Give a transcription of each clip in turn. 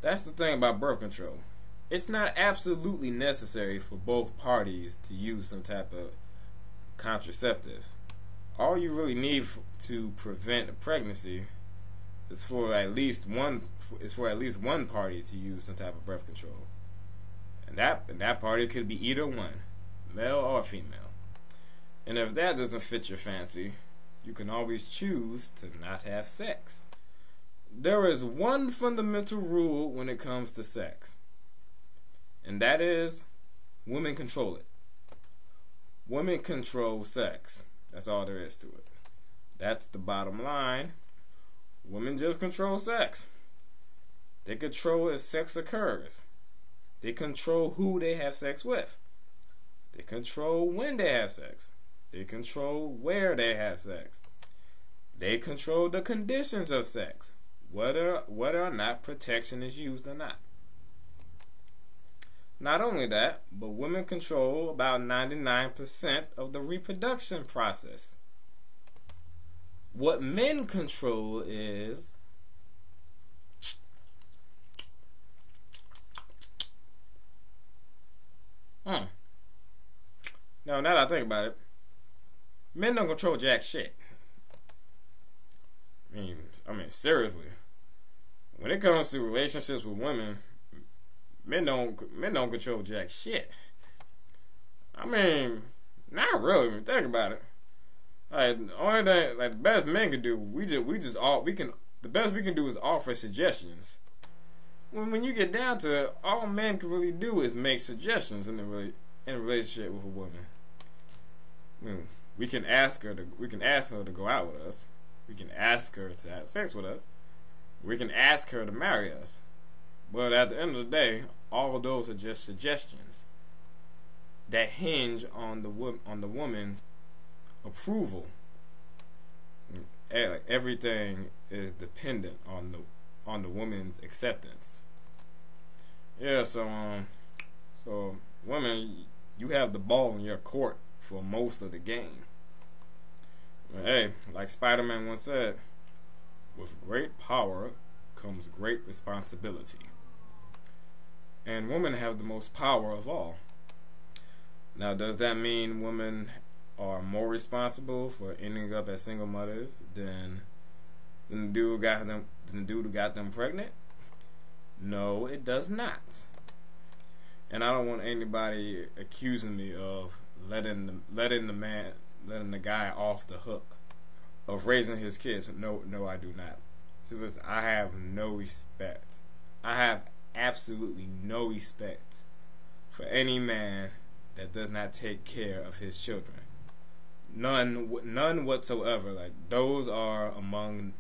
That's the thing about birth control. It's not absolutely necessary for both parties to use some type of contraceptive. All you really need to prevent a pregnancy is for at least one party to use some type of birth control, and that party could be either one, male or female. And if that doesn't fit your fancy, you can always choose to not have sex. There is one fundamental rule when it comes to sex, and that is women control it. Women control sex. That's all there is to it. That's the bottom line. Women just control sex. They control if sex occurs. They control who they have sex with. They control when they have sex. They control where they have sex. They control the conditions of sex, whether or not protection is used or not. Not only that, but women control about 99% of the reproduction process. What men control is now that I think about it, men don't control jack shit. I mean, seriously. When it comes to relationships with women, men don't control jack shit. I mean, not really. When you think about it, like the only thing, like the best men can do, the best we can do is offer suggestions. When you get down to it, all men can really do is make suggestions in a relationship with a woman. I mean, we can ask her to go out with us. We can ask her to have sex with us. We can ask her to marry us. But at the end of the day, all of those are just suggestions that hinge on the woman's approval. Everything is dependent on the woman's acceptance. Yeah, so women, you have the ball in your court for most of the game. But hey, like Spider-Man once said, with great power comes great responsibility. And women have the most power of all. Now, does that mean women are more responsible for ending up as single mothers than the dude who got them pregnant? No, it does not. And I don't want anybody accusing me of letting the guy off the hook of raising his kids. No, I do not. See, listen, I have no respect. I have absolutely no respect for any man that does not take care of his children. None whatsoever. Like, those are among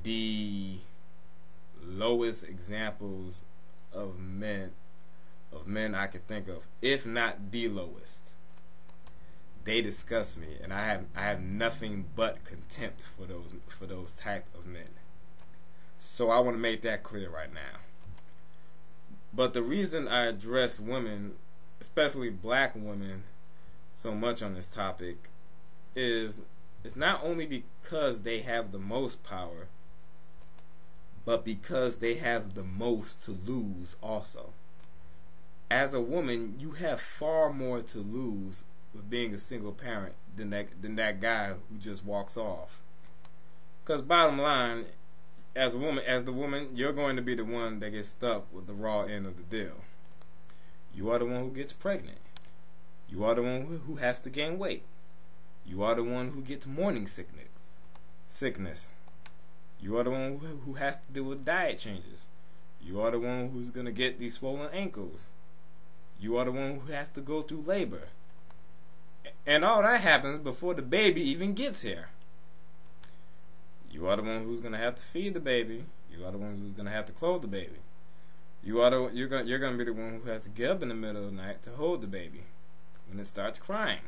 the lowest examples of men I can think of, if not the lowest. They disgust me, and I have nothing but contempt for those type of men. So I want to make that clear right now. But the reason I address women, especially black women, so much on this topic is it's not only because they have the most power, but because they have the most to lose also. As a woman, you have far more to lose with being a single parent than that guy who just walks off. Because bottom line, as the woman, you're going to be the one that gets stuck with the raw end of the deal. You are the one who gets pregnant. You are the one who has to gain weight. You are the one who gets morning sickness. You are the one who has to deal with diet changes. You are the one who's going to get these swollen ankles. You are the one who has to go through labor. And all that happens before the baby even gets here. You are the one who's going to have to feed the baby. You are the one who's going to have to clothe the baby. You're going to be the one who has to get up in the middle of the night to hold the baby when it starts crying.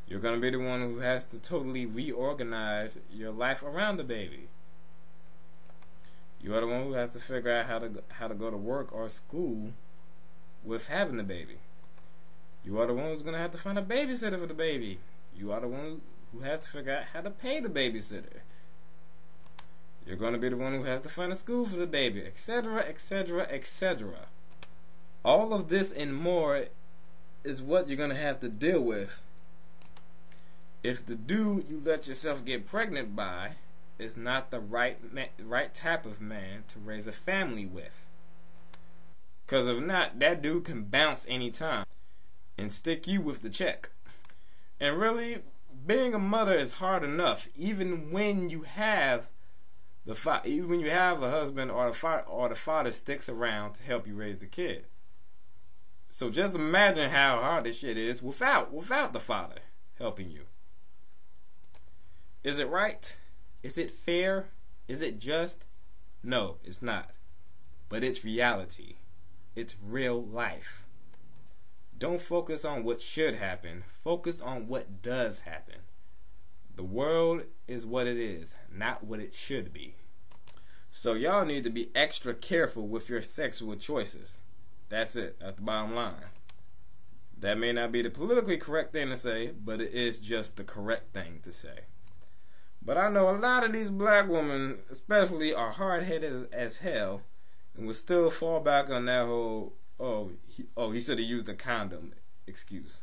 You're going to be the one who has to totally reorganize your life around the baby. You are the one who has to figure out how to go to work or school with having the baby. You are the one who's going to have to find a babysitter for the baby. You are the one who has to figure out how to pay the babysitter. You're going to be the one who has to fund the school for the baby, etc., etc., etc. All of this and more is what you're going to have to deal with if the dude you let yourself get pregnant by is not the right type of man to raise a family with. Because if not, that dude can bounce anytime and stick you with the check. And really, being a mother is hard enough, even when you have a husband or the father sticks around to help you raise the kid. So just imagine how hard this shit is without the father helping you. Is it right? Is it fair? Is it just? No, it's not. But it's reality. It's real life. Don't focus on what should happen. Focus on what does happen. The world is what it is, not what it should be. So y'all need to be extra careful with your sexual choices. That's it. That's the bottom line. That may not be the politically correct thing to say, but it is just the correct thing to say. But I know a lot of these black women, especially, are hard-headed as hell and will still fall back on that whole, he should have used a condom excuse.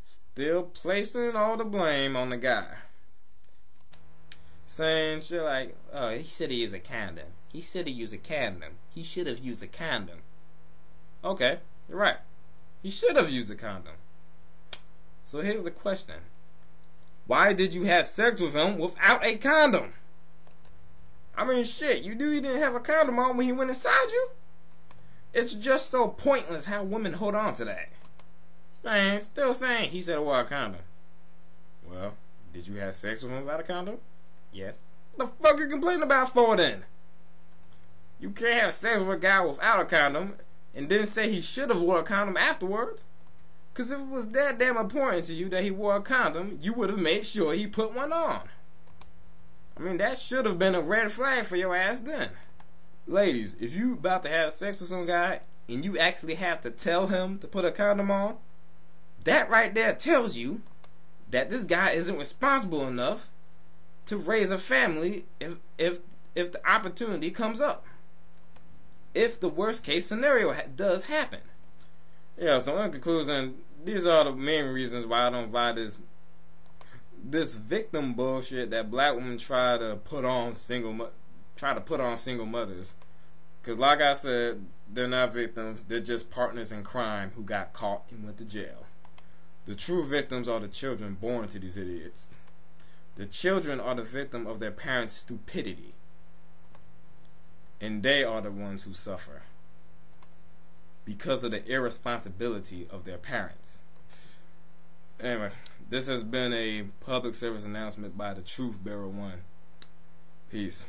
Still placing all the blame on the guy. Saying shit like, oh, he said he used a condom. He said he used a condom. He should have used a condom. Okay, you're right. He should have used a condom. So here's the question. Why did you have sex with him without a condom? I mean, shit, you knew he didn't have a condom on when he went inside you? It's just so pointless how women hold on to that. Still saying he said he wore a condom. Well, did you have sex with him without a condom? Yes. What the fuck are you complaining about for then? You can't have sex with a guy without a condom and then say he should have wore a condom afterwards. Because if it was that damn important to you that he wore a condom, you would have made sure he put one on. I mean, that should have been a red flag for your ass then. Ladies, if you about to have sex with some guy and you actually have to tell him to put a condom on, that right there tells you that this guy isn't responsible enough to raise a family if the opportunity comes up. If the worst case scenario does happen. Yeah, so in conclusion, these are the main reasons why I don't buy this victim bullshit that black women try to put on single mothers. Cause like I said, they're not victims, they're just partners in crime who got caught and went to jail. The true victims are the children born to these idiots. The children are the victim of their parents' stupidity. And they are the ones who suffer because of the irresponsibility of their parents. Anyway, this has been a public service announcement by the Truth Bearer 1. Peace.